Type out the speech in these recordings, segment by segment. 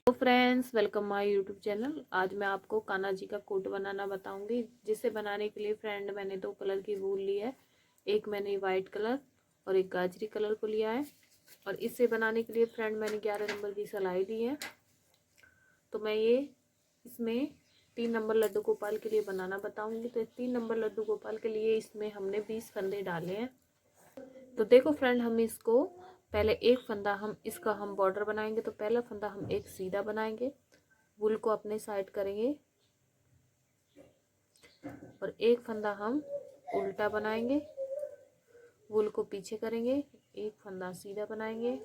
तो friends, welcome my YouTube channel. आज मैं आपको कान्हा जी का कोट बनाना बताऊंगी। जिसे बनाने के लिए फ्रेंड मैंने दो कलर की वूल ली है। एक मैंने वाइट कलर और एक गाजरी कलर को लिया है। और इसे बनाने के लिए फ्रेंड मैंने 11 नंबर की सिलाई ली है। तो मैं ये इसमें 3 नंबर लड्डू गोपाल के लिए बनाना बताऊंगी। तो 3 नंबर लड्डू गोपाल के लिए इसमें हमने 20 फंदे डाले हैं। तो देखो फ्रेंड, हम इसको पहले एक फंदा हम बॉर्डर बनाएंगे। तो पहला फंदा हम एक सीधा बनाएंगे, वूल को अपने साइड करेंगे और एक फंदा हम उल्टा बनाएंगे, वूल को पीछे करेंगे, एक फंदा सीधा बनाएंगे।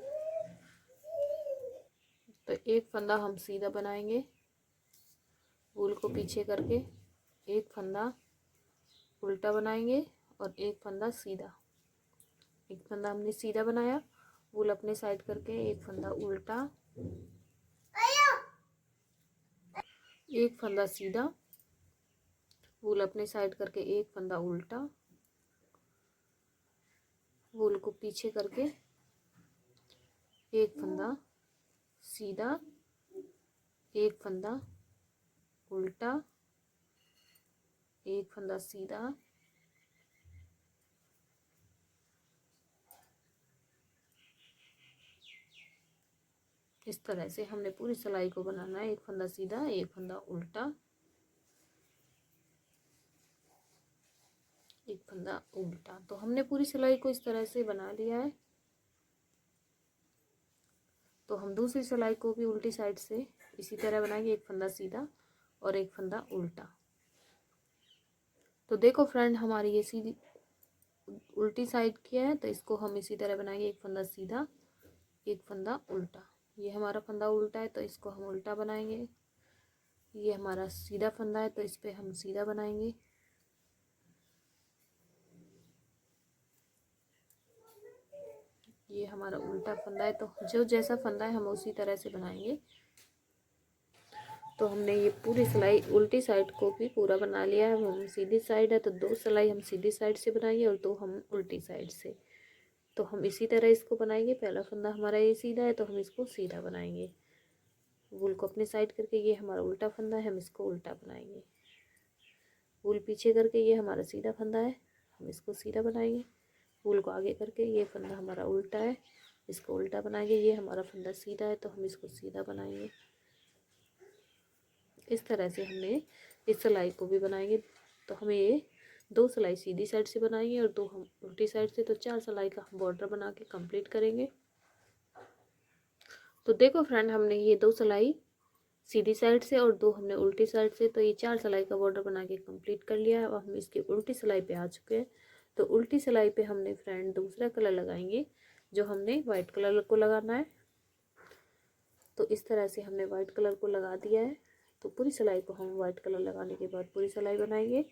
तो एक फंदा हम सीधा बनाएंगे, वूल को पीछे करके, एक फंदा उल्टा बनाएंगे और एक फंदा सीधा। एक फंदा हमने सीधा बनाया, वूल अपने साइड करके, एक फंदा उल्टा, एक फंदा सीधा, वूल अपने साइड करके, एक फंदा उल्टा, वूल को पीछे करके, एक फंदा सीधा, एक फंदा उल्टा, एक फंदा सीधा, इस तरह से हमने पूरी सिलाई को बनाना है। एक फंदा सीधा, एक फंदा उल्टा, एक फंदा उल्टा। तो हमने पूरी सिलाई को इस तरह से बना लिया है। तो हम दूसरी सिलाई को भी उल्टी साइड से इसी तरह बनाएंगे, एक फंदा सीधा और एक फंदा उल्टा। तो देखो फ्रेंड, हमारी ये सीधी उल्टी साइड की है, तो इसको हम इसी तरह बनाएंगे, एक फंदा सीधा, एक फंदा उल्टा। ये हमारा फंदा उल्टा है तो इसको हम उल्टा बनाएंगे। ये हमारा सीधा फंदा है तो इस पे हम सीधा बनाएंगे। ये हमारा उल्टा फंदा है, तो जो जैसा फंदा है हम उसी तरह से बनाएंगे। तो हमने ये पूरी सिलाई उल्टी साइड को भी पूरा बना लिया है। हम सीधी साइड है तो 2 सिलाई हम सीधी साइड से बनाएंगे और 2 हम उल्टी साइड से। तो हम इसी तरह इसको बनाएंगे। पहला फंदा हमारा ये सीधा है तो हम इसको सीधा बनाएंगे, वूल को अपने साइड करके। ये हमारा उल्टा फंदा है, हम इसको उल्टा बनाएंगे, वूल पीछे करके। ये हमारा सीधा फंदा है, हम इसको सीधा बनाएंगे, वूल को आगे करके। ये फंदा हमारा उल्टा है, इसको उल्टा बनाएंगे। ये हमारा फंदा सीधा है तो हम इसको सीधा बनाएंगे। इस तरह से हमने इस सिलाई को भी बनाएंगे। तो हमें ये 2 सिलाई सीधी साइड से बनाएंगे और 2 हम उल्टी साइड से। तो 4 सिलाई का हम बॉर्डर बना के कंप्लीट करेंगे। तो देखो फ्रेंड, हमने ये 2 सिलाई सीधी साइड से और 2 हमने उल्टी साइड से, तो ये 4 सिलाई का बॉर्डर बना के कंप्लीट कर लिया है। अब हम इसकी उल्टी सिलाई पे आ चुके हैं। तो उल्टी सिलाई पे हमने फ्रेंड दूसरा कलर लगाएंगे, जो हमने वाइट कलर को लगाना है। तो इस तरह से हमने वाइट कलर को लगा दिया है। तो पूरी सिलाई को हम वाइट कलर लगाने के बाद पूरी सिलाई बनाएंगे।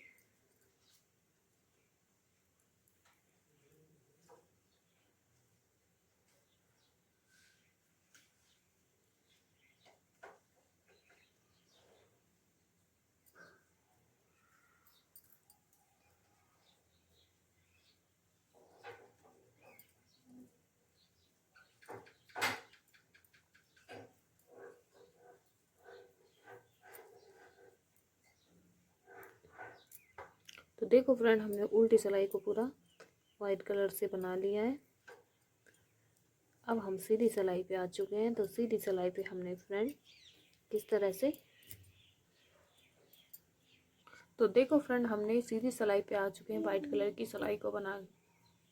तो देखो फ्रेंड, हमने उल्टी सिलाई को पूरा वाइट कलर से बना लिया है। अब हम सीधी सिलाई पे आ चुके हैं। तो सीधी सिलाई पे हमने फ्रेंड किस तरह से, तो देखो फ्रेंड, हमने सीधी सिलाई पे आ चुके हैं। वाइट कलर की सिलाई को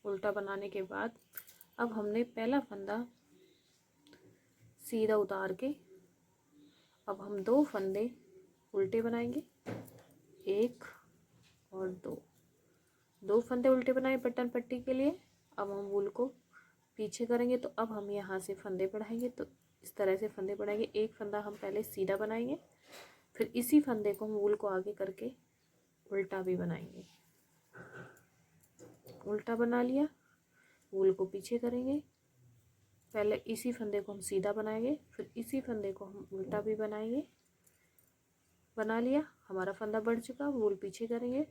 उल्टा बनाने के बाद अब हमने पहला फंदा सीधा उतार के अब हम 2 फंदे उल्टे बनाएंगे, 1 और 2 फंदे उल्टे बनाए बटन पट्टी के लिए। अब हम वूल को पीछे करेंगे। तो अब हम यहाँ से फंदे बढ़ाएंगे। तो इस तरह से फंदे बढ़ाएंगे। एक फंदा हम पहले सीधा बनाएंगे, फिर इसी फंदे को हम वूल को आगे करके उल्टा भी बनाएंगे। उल्टा बना लिया, वूल को पीछे करेंगे, पहले इसी फंदे को हम सीधा बनाएंगे, फिर इसी फंदे को हम उल्टा भी बनाएंगे। बना लिया, हमारा फंदा बढ़ चुका। वूल पीछे करेंगे,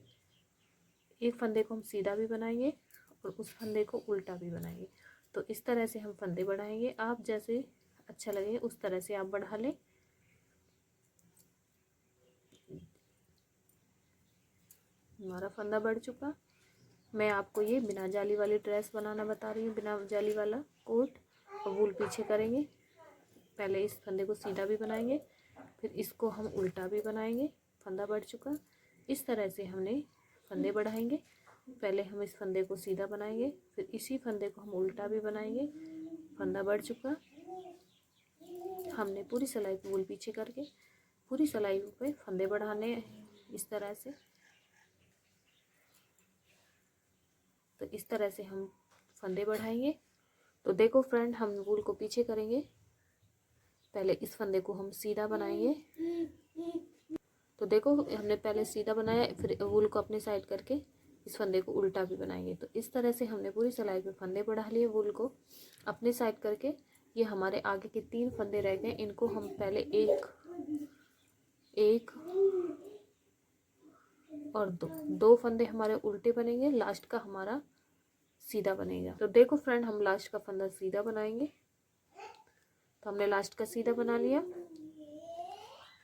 एक फंदे को हम सीधा भी बनाएंगे और उस फंदे को उल्टा भी बनाएंगे। तो इस तरह से हम फंदे बढ़ाएंगे। आप जैसे अच्छा लगे उस तरह से आप बढ़ा लें। हमारा फंदा बढ़ चुका। मैं आपको ये बिना जाली वाली ड्रेस बनाना बता रही हूँ, बिना जाली वाला कोट। और वूल पीछे करेंगे। पहले इस फंदे को सीधा भी बनाएंगे, फिर इसको हम उल्टा भी बनाएंगे। फंदा बढ़ चुका। इस तरह से हमने फंदे बढ़ाएंगे। पहले हम इस फंदे को सीधा बनाएंगे, फिर इसी फंदे को हम उल्टा भी बनाएंगे। फंदा बढ़ चुका। हमने पूरी सिलाई पे वूल पीछे करके पूरी सिलाई पे फंदे बढ़ाने इस तरह से। तो इस तरह से हम फंदे बढ़ाएंगे। तो देखो फ्रेंड, हम वूल को पीछे करेंगे। पहले इस फंदे को हम सीधा बनाएंगे। तो देखो, हमने पहले सीधा बनाया, फिर वूल को अपने साइड करके इस फंदे को उल्टा भी बनाएंगे। तो इस तरह से हमने पूरी सिलाई पे फंदे बढ़ा लिए वूल को अपने साइड करके। ये हमारे आगे के 3 फंदे रह गए, इनको हम पहले एक और दो फंदे हमारे उल्टे बनेंगे, लास्ट का हमारा सीधा बनेगा। तो देखो फ्रेंड, हम लास्ट का फंदा सीधा बनाएंगे। तो हमने लास्ट का सीधा बना लिया।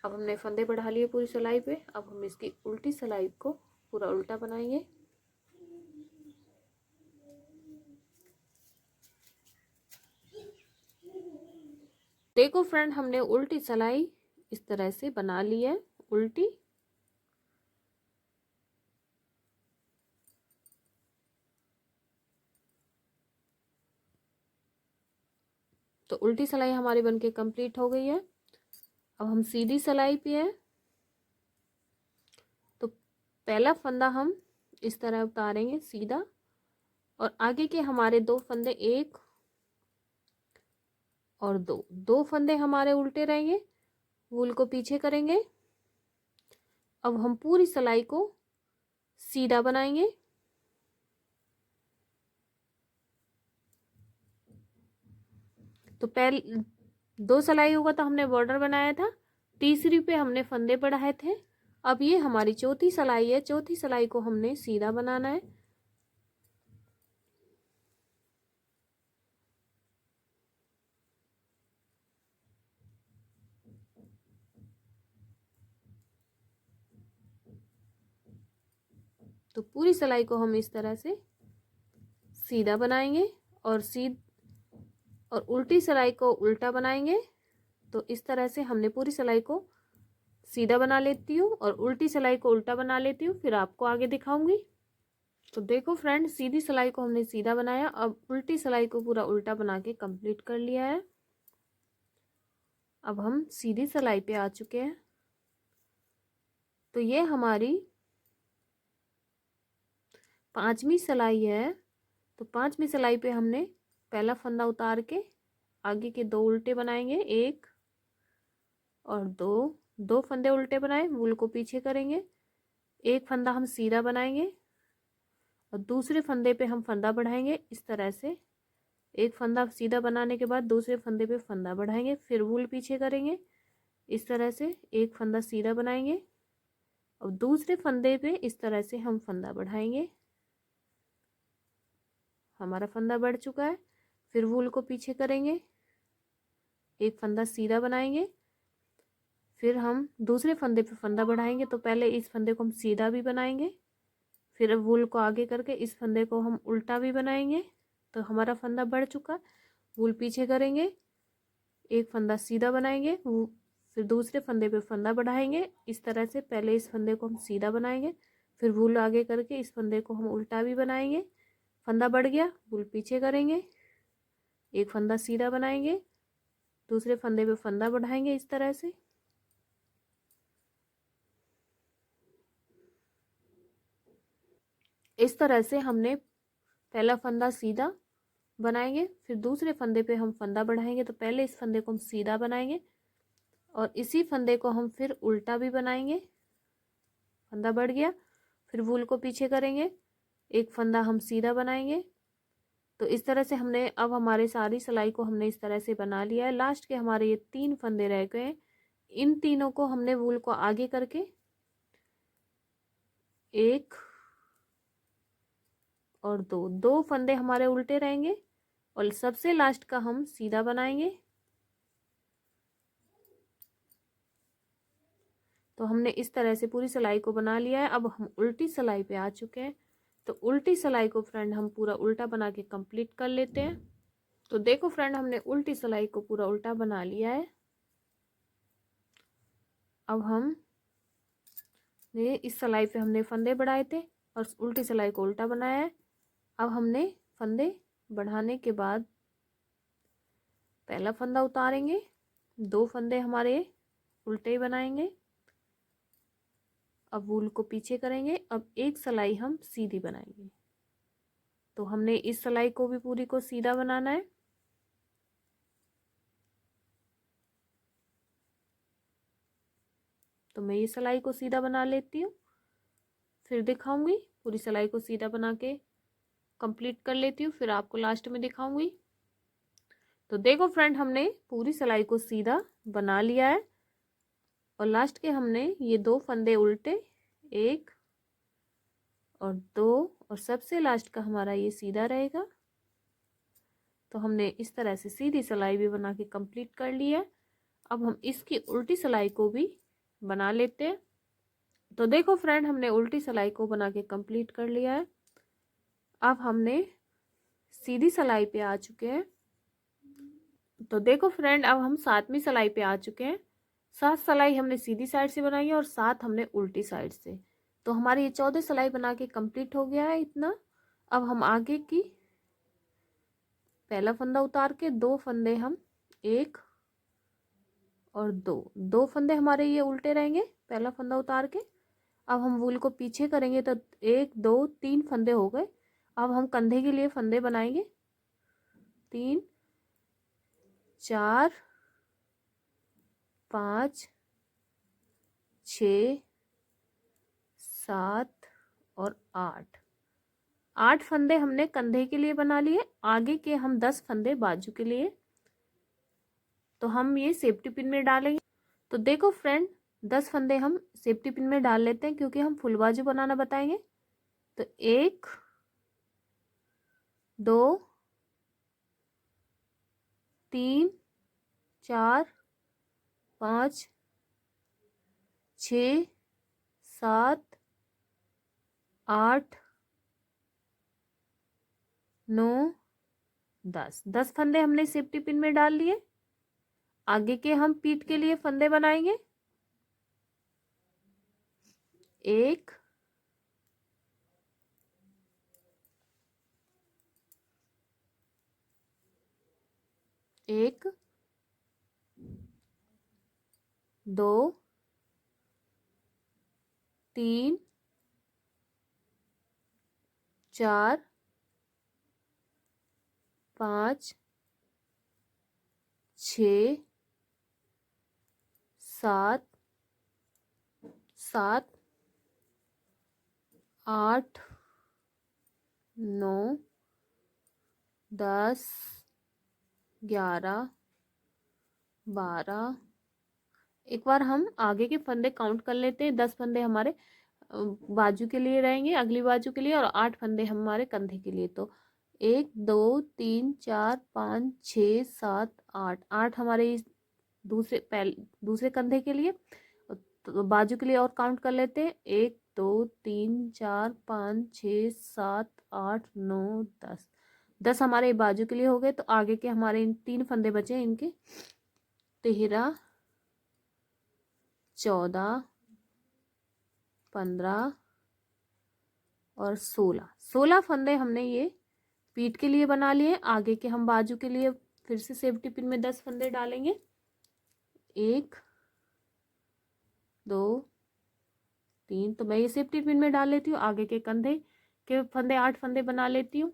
अब हमने फंदे बढ़ा लिए पूरी सिलाई पे। अब हम इसकी उल्टी सिलाई को पूरा उल्टा बनाएंगे। देखो फ्रेंड, हमने उल्टी सिलाई इस तरह से बना ली है, उल्टी। तो उल्टी सिलाई हमारी बनके कंप्लीट हो गई है। अब हम सीधी सिलाई पे है। तो पहला फंदा हम इस तरह उतारेंगे सीधा, और आगे के हमारे 2 फंदे, एक और दो फंदे हमारे उल्टे रहेंगे। वूल को पीछे करेंगे। अब हम पूरी सिलाई को सीधा बनाएंगे। तो पहले 2 सिलाई होगा तो हमने बॉर्डर बनाया था, तीसरी पे हमने फंदे बढ़ाए थे। अब ये हमारी चौथी सिलाई है। चौथी सिलाई को हमने सीधा बनाना है। तो पूरी सिलाई को हम इस तरह से सीधा बनाएंगे और उल्टी सिलाई को उल्टा बनाएंगे। तो इस तरह से हमने पूरी सिलाई को सीधा बना लेती हूँ और उल्टी सिलाई को उल्टा बना लेती हूँ, फिर आपको आगे दिखाऊंगी। तो देखो फ्रेंड, सीधी सिलाई को हमने सीधा बनाया, अब उल्टी सिलाई को पूरा उल्टा बना के कंप्लीट कर लिया है। अब हम सीधी सिलाई पे आ चुके हैं। तो ये हमारी 5वीं सिलाई है। तो 5वीं सिलाई पे हमने पहला फंदा उतार के आगे के 2 उल्टे बनाएंगे, एक और दो फंदे उल्टे बनाए, वूल को पीछे करेंगे। एक फंदा हम सीधा बनाएंगे और दूसरे फंदे पे हम फंदा बढ़ाएंगे इस तरह से। एक फंदा सीधा बनाने के बाद दूसरे फंदे पे फंदा बढ़ाएंगे, फिर वूल पीछे करेंगे इस तरह से। एक फंदा सीधा बनाएंगे और दूसरे फंदे पे इस तरह से हम फंदा बढ़ाएंगे। हमारा फंदा बढ़ चुका है। फिर वूल को पीछे करेंगे, एक फंदा सीधा बनाएंगे, फिर हम दूसरे फंदे पे फंदा बढ़ाएंगे। तो पहले इस फंदे को हम सीधा भी बनाएंगे, फिर वूल को आगे करके इस फंदे को हम उल्टा भी बनाएंगे। तो हमारा फंदा बढ़ चुका। वूल पीछे करेंगे, एक फंदा सीधा बनाएंगे, फिर दूसरे फंदे पे फंदा बढ़ाएंगे इस तरह से। पहले इस फंदे को हम सीधा बनाएंगे, फिर वूल आगे करके इस फंदे को हम उल्टा भी बनाएंगे। फंदा बढ़ गया, वूल पीछे करेंगे, एक फंदा सीधा बनाएंगे, दूसरे फंदे पे फंदा बढ़ाएंगे इस तरह से। इस तरह से हमने पहला फंदा सीधा बनाएंगे, फिर दूसरे फंदे पे हम फंदा बढ़ाएंगे। तो पहले इस फंदे को हम सीधा बनाएंगे और इसी फंदे को हम फिर उल्टा भी बनाएंगे। फंदा बढ़ गया, फिर वूल को पीछे करेंगे, एक फंदा हम सीधा बनाएंगे। तो इस तरह से हमने अब हमारे सारी सिलाई को हमने इस तरह से बना लिया है। लास्ट के हमारे ये 3 फंदे रह गए, इन तीनों को हमने वूल को आगे करके एक और दो फंदे हमारे उल्टे रहेंगे और सबसे लास्ट का हम सीधा बनाएंगे। तो तो हमने इस तरह से पूरी सिलाई को बना लिया है। अब हम उल्टी सिलाई पे आ चुके हैं। तो उल्टी सिलाई को फ्रेंड हम पूरा उल्टा बना के कंप्लीट कर लेते हैं। तो देखो फ्रेंड, हमने उल्टी सिलाई को पूरा उल्टा बना लिया है। अब हम इस सिलाई पे हमने फंदे बढ़ाए थे और उल्टी सिलाई को उल्टा बनाया है। अब हमने फंदे बढ़ाने के बाद पहला फंदा उतारेंगे, 2 फंदे हमारे उल्टे ही बनाएंगे। अब वूल को पीछे करेंगे। अब एक सिलाई हम सीधी बनाएंगे। तो हमने इस सिलाई को भी पूरी को सीधा बनाना है। तो मैं ये सिलाई को सीधा बना लेती हूँ, फिर दिखाऊंगी। पूरी सिलाई को सीधा बना के कंप्लीट कर लेती हूँ, फिर आपको लास्ट में दिखाऊंगी। तो देखो फ्रेंड, हमने पूरी सिलाई को सीधा बना लिया है और लास्ट के हमने ये 2 फंदे उल्टे, 1 और 2, और सबसे लास्ट का हमारा ये सीधा रहेगा। तो हमने इस तरह से सीधी सिलाई भी बना के कंप्लीट कर ली है। अब हम इसकी उल्टी सिलाई को भी बना लेते हैं। तो देखो फ्रेंड, हमने उल्टी सिलाई को बना के कंप्लीट कर लिया है। अब हमने सीधी सिलाई पे आ चुके हैं। तो देखो फ्रेंड, अब हम 7वीं सिलाई पे आ चुके हैं। 7 सिलाई हमने सीधी साइड से बनाई है और 7 हमने उल्टी साइड से। तो हमारी ये 14 सिलाई बना के कंप्लीट हो गया है इतना। अब हम आगे की पहला फंदा उतार के 2 फंदे हम 1 और 2 फंदे हमारे ये उल्टे रहेंगे पहला फंदा उतार के। अब हम वूल को पीछे करेंगे तो 1 2 3 फंदे हो गए। अब हम कंधे के लिए फंदे बनाएंगे, 3 4 5 6 7 और 8 फंदे हमने कंधे के लिए बना लिए। आगे के हम 10 फंदे बाजू के लिए। तो हम ये सेफ्टी पिन में डालेंगे। तो देखो फ्रेंड, 10 फंदे हम सेफ्टी पिन में डाल लेते हैं क्योंकि हम फुल बाजू बनाना बताएंगे। तो 1 2 3 4 5 6 7 8 9 10 फंदे हमने सेफ्टी पिन में डाल लिए। आगे के हम पीठ के लिए फंदे बनाएंगे, 1 1 2 3 4 5 6 7 8 9 10 11 12। एक बार हम आगे के फंदे काउंट कर लेते हैं। 10 फंदे हमारे बाजू के लिए रहेंगे, अगली बाजू के लिए, और 8 फंदे हमारे कंधे के लिए। तो 1 2 3 4 5 6 7 8 हमारे दूसरे कंधे के लिए। तो बाजू के लिए और काउंट कर लेते हैं, 1 2 3 4 5 6 7 8 9 10 हमारे बाजू के लिए हो गए। तो आगे के हमारे इन 3 फंदे बचे, इनके 13 14 15 और 16 फंदे हमने ये पीठ के लिए बना लिए। आगे के हम बाजू के लिए फिर से सेफ्टी पिन में 10 फंदे डालेंगे, 1 2 3। तो मैं ये सेफ्टी पिन में डाल लेती हूँ। आगे के कंधे के फंदे 8 फंदे बना लेती हूँ।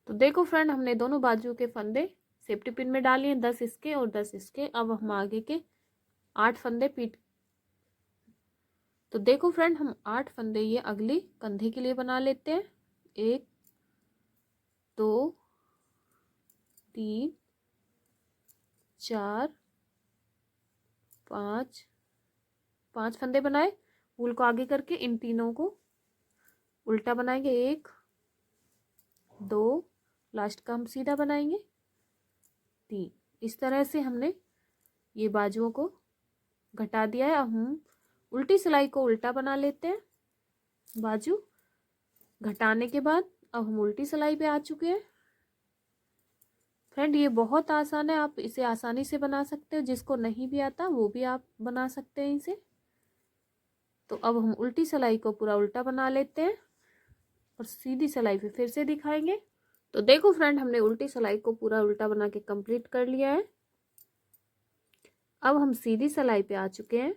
तो देखो फ्रेंड, हमने दोनों बाजू के फंदे सेफ्टी पिन में डाल लिए, 10 इसके और 10 इसके। अब हम आगे के 8 फंदे पीठ। तो देखो फ्रेंड, हम 8 फंदे ये अगली कंधे के लिए बना लेते हैं, 1 2 3 4 5 फंदे बनाए। वूल को आगे करके इन तीनों को उल्टा बनाएंगे, 1 2, लास्ट का हम सीधा बनाएंगे, 3। इस तरह से हमने ये बाजुओं को घटा दिया है। अब हम उल्टी सिलाई को उल्टा बना लेते हैं। बाजू घटाने के बाद अब हम उल्टी सिलाई पे आ चुके हैं। फ्रेंड ये बहुत आसान है, आप इसे आसानी से बना सकते हो। जिसको नहीं भी आता वो भी आप बना सकते हैं इसे। तो अब हम उल्टी सिलाई को पूरा उल्टा बना लेते हैं और सीधी सिलाई पे फिर से दिखाएंगे। तो देखो फ्रेंड, हमने उल्टी सिलाई को पूरा उल्टा बना के कंप्लीट कर लिया है। अब हम सीधी सिलाई पे आ चुके हैं।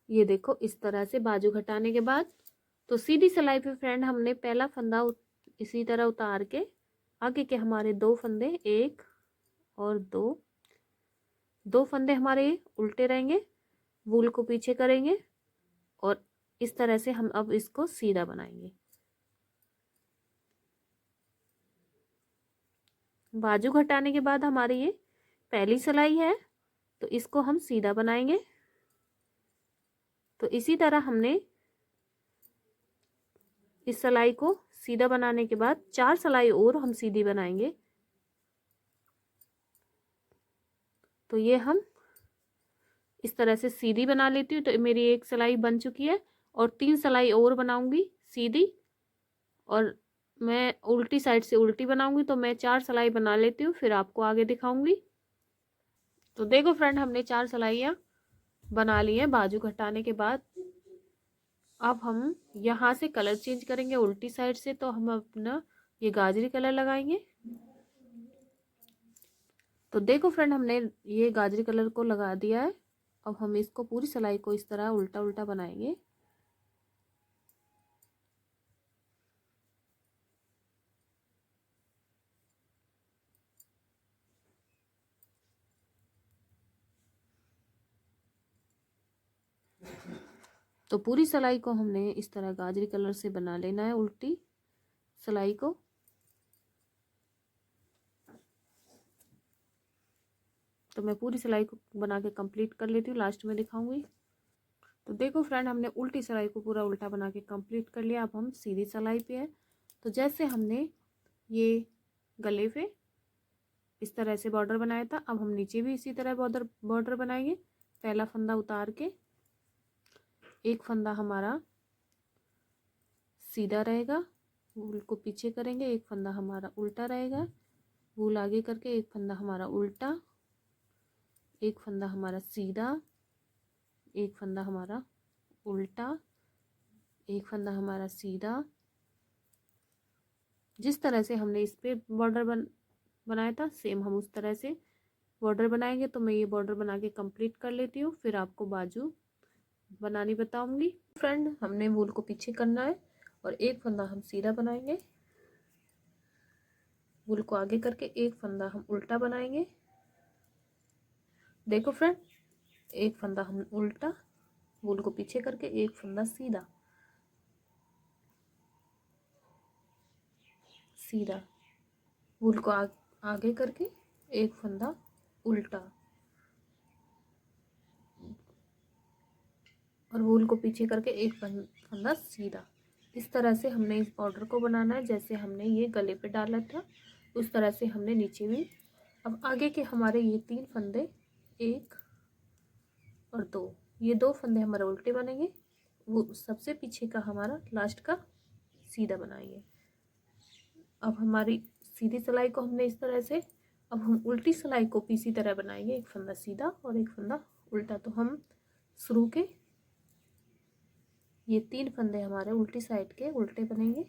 ये देखो इस तरह से बाजू घटाने के बाद। तो सीधी सिलाई पे फ्रेंड हमने पहला फंदा इसी तरह उतार के आगे के हमारे दो फंदे, एक और दो फंदे हमारे उल्टे रहेंगे, वूल को पीछे करेंगे और इस तरह से हम अब इसको सीधा बनाएंगे। बाजू घटाने के बाद हमारी ये पहली सिलाई है, तो इसको हम सीधा बनाएंगे। तो इसी तरह हमने इस सिलाई को सीधा बनाने के बाद 4 सिलाई और हम सीधी बनाएंगे। तो ये हम इस तरह से सीधी बना लेती हूँ। तो मेरी एक सिलाई बन चुकी है और 3 सिलाई और बनाऊंगी सीधी, और मैं उल्टी साइड से उल्टी बनाऊंगी। तो मैं 4 सिलाई बना लेती हूँ, फिर आपको आगे दिखाऊंगी। तो देखो फ्रेंड, हमने 4 सिलाइयाँ बना ली है बाजू घटाने के बाद। अब हम यहाँ से कलर चेंज करेंगे उल्टी साइड से। तो हम अपना ये गाजरी कलर लगाएंगे। तो देखो फ्रेंड, हमने ये गाजरी कलर को लगा दिया है। अब हम इसको पूरी सिलाई को इस तरह उल्टा उल्टा बनाएंगे। तो पूरी सिलाई को हमने इस तरह गाजरी कलर से बना लेना है उल्टी सिलाई को। तो मैं पूरी सिलाई को बना के कंप्लीट कर लेती हूँ, लास्ट में दिखाऊंगी। तो देखो फ्रेंड, हमने उल्टी सिलाई को पूरा उल्टा बना के कंप्लीट कर लिया। अब हम सीधी सिलाई पे है। तो जैसे हमने ये गले पे इस तरह से बॉर्डर बनाया था, अब हम नीचे भी इसी तरह बॉर्डर बनाएंगे। पहला फंदा उतार के एक फंदा हमारा सीधा रहेगा, वूल को पीछे करेंगे, एक फंदा हमारा उल्टा रहेगा, वूल आगे करके एक फंदा हमारा उल्टा, एक फंदा हमारा सीधा, एक फंदा हमारा उल्टा, एक फंदा हमारा सीधा। जिस तरह से हमने इस पे बॉर्डर बनाया था, सेम हम उस तरह से बॉर्डर बनाएंगे। तो मैं ये बॉर्डर बना के कंप्लीट कर लेती हूँ, फिर आपको बाजू बनानी बताऊंगी। फ्रेंड, हमने वूल को पीछे करना है और एक फंदा हम सीधा बनाएंगे, वूल को आगे करके एक फंदा हम उल्टा बनाएंगे। देखो फ्रेंड, एक फंदा हम उल्टा, वूल को पीछे करके एक फंदा सीधा सीधा, वूल को आगे करके एक फंदा उल्टा और वूल को पीछे करके एक फंदा सीधा। इस तरह से हमने इस बॉर्डर को बनाना है। जैसे हमने ये गले पे डाला था उस तरह से हमने नीचे भी। अब आगे के हमारे ये 3 फंदे, एक और दो, ये 2 फंदे हमारे उल्टे बनेंगे, वो सबसे पीछे का हमारा लास्ट का सीधा बनाएंगे। अब हमारी सीधी सिलाई को हमने इस तरह से, अब हम उल्टी सिलाई को भी इसी तरह बनाएंगे, एक फंदा सीधा और एक फंदा उल्टा। तो हम शुरू के ये 3 फंदे हमारे उल्टी साइड के उल्टे बनेंगे।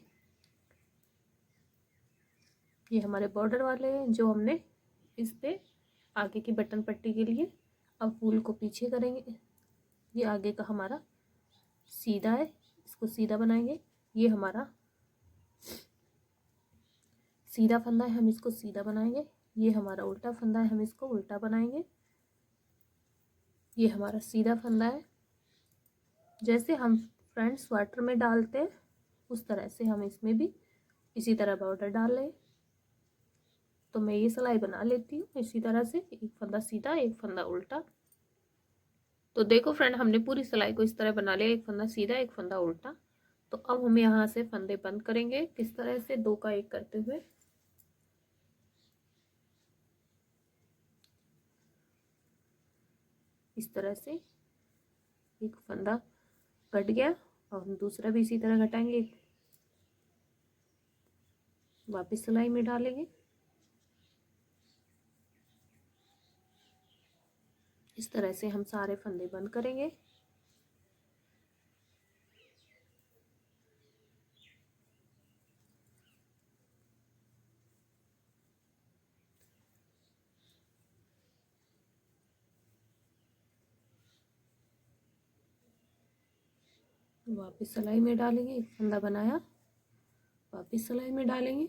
ये हमारे बॉर्डर वाले हैं जो हमने इस पे आगे की बटन पट्टी के लिए। अब वूल को पीछे करेंगे, ये आगे का हमारा सीधा है, इसको सीधा बनाएंगे। ये हमारा सीधा फंदा है, हम इसको सीधा बनाएंगे। ये हमारा उल्टा फंदा है, हम इसको उल्टा बनाएंगे। ये हमारा सीधा फंदा है। जैसे हम फ्रेंड स्वेटर में डालते हैं उस तरह से हम इसमें भी इसी तरह बॉर्डर डाल लें। तो मैं ये सिलाई बना लेती हूँ इसी तरह से, एक फंदा सीधा एक फंदा उल्टा। तो देखो फ्रेंड, हमने पूरी सिलाई को इस तरह बना लिया, एक फंदा सीधा एक फंदा उल्टा। तो अब हम यहाँ से फंदे बंद करेंगे किस तरह से, 2 का 1 करते हुए। इस तरह से एक फंदा कट गया और हम दूसरा भी इसी तरह घटाएंगे, वापस सिलाई में डालेंगे। इस तरह से हम सारे फंदे बंद करेंगे। वापस सिलाई में डालेंगे, एक फंदा बनाया, वापस सिलाई में डालेंगे।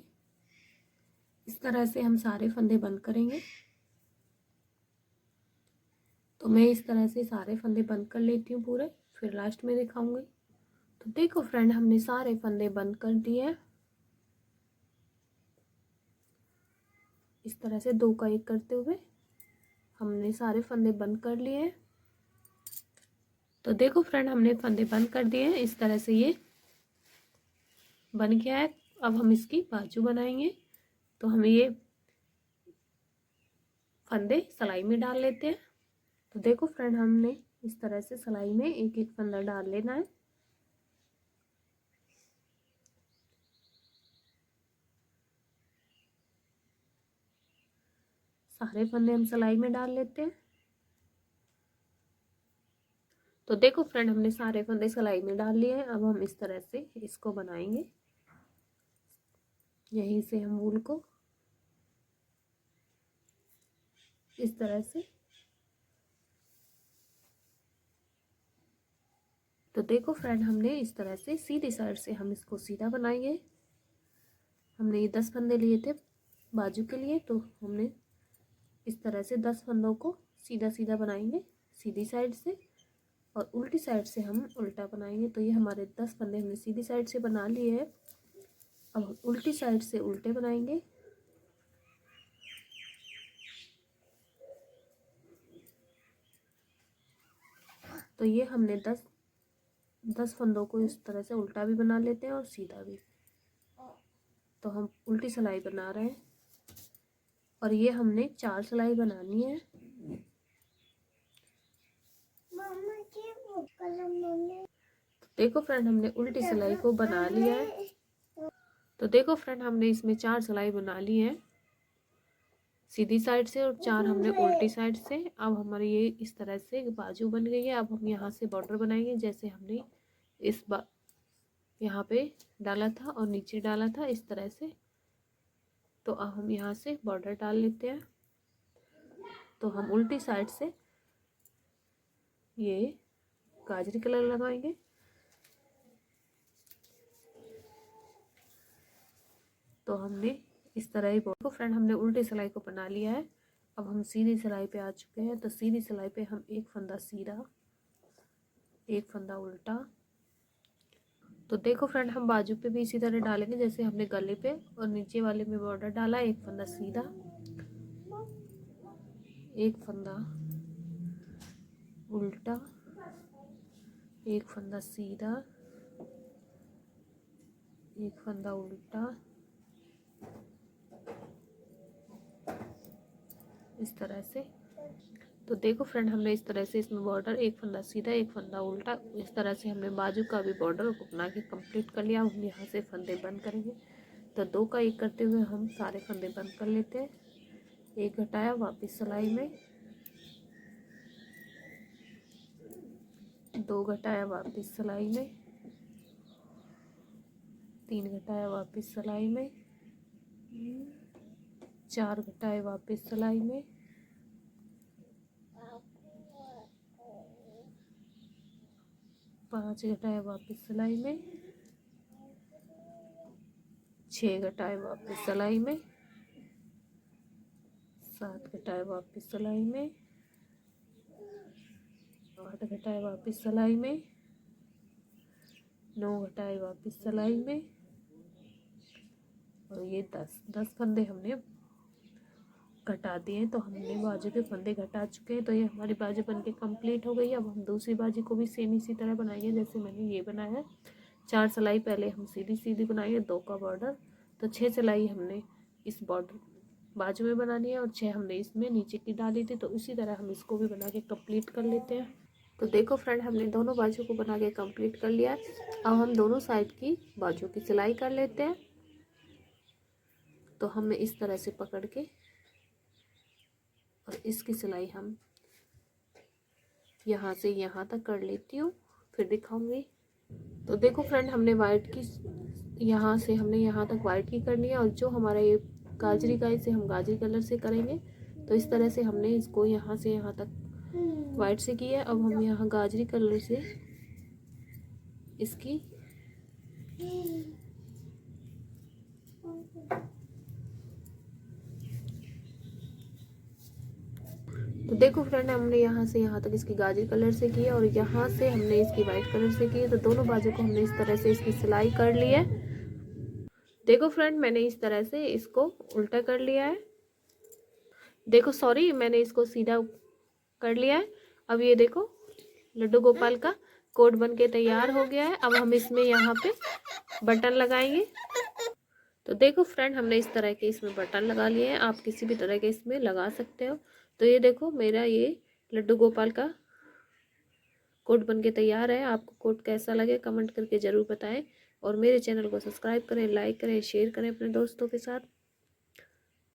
इस तरह से हम सारे फंदे बंद करेंगे। तो मैं इस तरह से सारे फंदे बंद कर लेती हूँ पूरे, फिर लास्ट में दिखाऊंगी। तो देखो फ्रेंड, हमने सारे फंदे बंद कर दिए। इस तरह से दो का एक करते हुए हमने सारे फंदे बंद कर लिए हैं। तो देखो फ्रेंड, हमने फंदे बंद कर दिए हैं। इस तरह से ये बन गया है। अब हम इसकी बाजू बनाएंगे। तो हम ये फंदे सिलाई में डाल लेते हैं। तो देखो फ्रेंड, हमने इस तरह से सिलाई में एक एक फंदा डाल लेना है। सारे फंदे हम सिलाई में डाल लेते हैं। तो देखो फ्रेंड, हमने सारे फंदे सिलाई में डाल लिए हैं। अब हम इस तरह से इसको बनाएंगे। यहीं से हम वूल को इस तरह से, तो देखो फ्रेंड, हमने इस तरह से सीधी साइड से हम इसको सीधा बनाएंगे। हमने ये 10 फंदे लिए थे बाजू के लिए, तो हमने इस तरह से 10 फंदों को सीधा सीधा बनाएंगे सीधी साइड से, और उल्टी साइड से हम उल्टा बनाएंगे। तो ये हमारे 10 फंदे हमने सीधी साइड से बना लिए हैं। अब हम उल्टी साइड से उल्टे बनाएंगे। तो ये हमने 10 फंदों को इस तरह से उल्टा भी बना लेते हैं और सीधा भी। तो हम उल्टी सिलाई बना रहे हैं और ये हमने 4 सिलाई बनानी है। तो देखो फ्रेंड, हमने उल्टी सिलाई को बना लिया है। तो देखो फ्रेंड, हमने इसमें 4 सिलाई बना ली है सीधी साइड से और 4 हमने उल्टी साइड से। अब हमारी ये इस तरह से बाजू बन गई है। अब हम यहाँ से बॉर्डर बनाएंगे, जैसे हमने इस यहाँ पे डाला था और नीचे डाला था इस तरह से। तो अब हम यहाँ से बॉर्डर डाल लेते हैं। तो हम उल्टी साइड से ये गाजरी कलर लगाएंगे। तो हमने इस तरह ही बॉर्डर को, फ्रेंड, हमने उल्टी सिलाई को बना लिया है। अब हम सीधी सिलाई पे आ चुके हैं। तो सीधी सिलाई पे हम एक फंदा सीधा, एक फंदा उल्टा। तो देखो फ्रेंड, हम बाजू पे भी इसी तरह डालेंगे जैसे हमने गले पे और नीचे वाले में बॉर्डर डाला। एक फंदा सीधा, एक फंदा उल्टा, एक फंदा सीधा, एक फंदा उल्टा, इस तरह से। तो देखो फ्रेंड, हमने इस तरह से इसमें बॉर्डर, एक फंदा सीधा, एक फंदा उल्टा, इस तरह से हमने बाजू का भी बॉर्डर बना के कंप्लीट कर लिया। हम यहाँ से फंदे बंद करेंगे। तो 2 का 1 करते हुए हम सारे फंदे बंद कर लेते हैं। एक घटाया, वापस सिलाई में, 2 घटाया, वापस सिलाई में, 3 घटाया, वापस सिलाई में, 4 घटाए, वापस सिलाई में, 5 घटाए, वापस सिलाई में, 6 घटाए, वापस सिलाई में, 7 घटाए, वापस सिलाई में, 8 घटाए, वापस सिलाई में, 9 घटाए, वापस सिलाई में, और ये 10 फंदे हमने घटा दिए। तो हमने बाजू के फंदे घटा चुके हैं। तो ये हमारी बाजू बन के कम्प्लीट हो गई है। अब हम दूसरी बाजू को भी सेम इसी तरह बनाएंगे जैसे मैंने ये बनाया है। 4 सिलाई पहले हम सीधी सीधी बनाएंगे, 2 का बॉर्डर। तो 6 सिलाई हमने इस बॉर्डर बाजू में बनानी है और 6 हमने इसमें नीचे की डाली थी। तो इसी तरह हम इसको भी बना के कंप्लीट कर लेते हैं। तो देखो फ्रेंड, हमने दोनों बाजू को बना के कंप्लीट कर लिया है। अब हम दोनों साइड की बाजू की सिलाई कर लेते हैं। तो हमें इस तरह से पकड़ के और इसकी सिलाई हम यहाँ से यहाँ तक कर लेती हूँ, फिर दिखाऊंगी। तो देखो फ्रेंड, हमने वाइट की यहाँ से हमने यहाँ तक वाइट की करनी है, और जो हमारा ये गाजरी का, इसे हम गाजरी कलर से करेंगे। तो इस तरह से हमने इसको यहाँ से यहाँ तक वाइट से किया है। अब हम यहाँ गाजरी कलर से इसकी तो देखो फ्रेंड, हमने यहाँ से यहाँ तक इसकी गाजरी कलर से की है, और यहाँ से हमने इसकी वाइट कलर से की है। तो दोनों बाजू को हमने इस तरह से इसकी सिलाई कर ली है। देखो फ्रेंड, मैंने इस तरह से इसको उल्टा कर लिया है। देखो सॉरी, मैंने इसको सीधा कर लिया है। अब ये देखो, लड्डू गोपाल का कोट बन के तैयार हो गया है। अब हम इसमें यहाँ पे बटन लगाएंगे। तो देखो फ्रेंड, हमने इस तरह के इसमें बटन लगा लिए हैं। आप किसी भी तरह के इसमें लगा सकते हो। तो ये देखो, मेरा ये लड्डू गोपाल का कोट बन के तैयार है। आपको कोट कैसा लगे कमेंट करके ज़रूर बताएं, और मेरे चैनल को सब्सक्राइब करें, लाइक करें, शेयर करें अपने दोस्तों के साथ।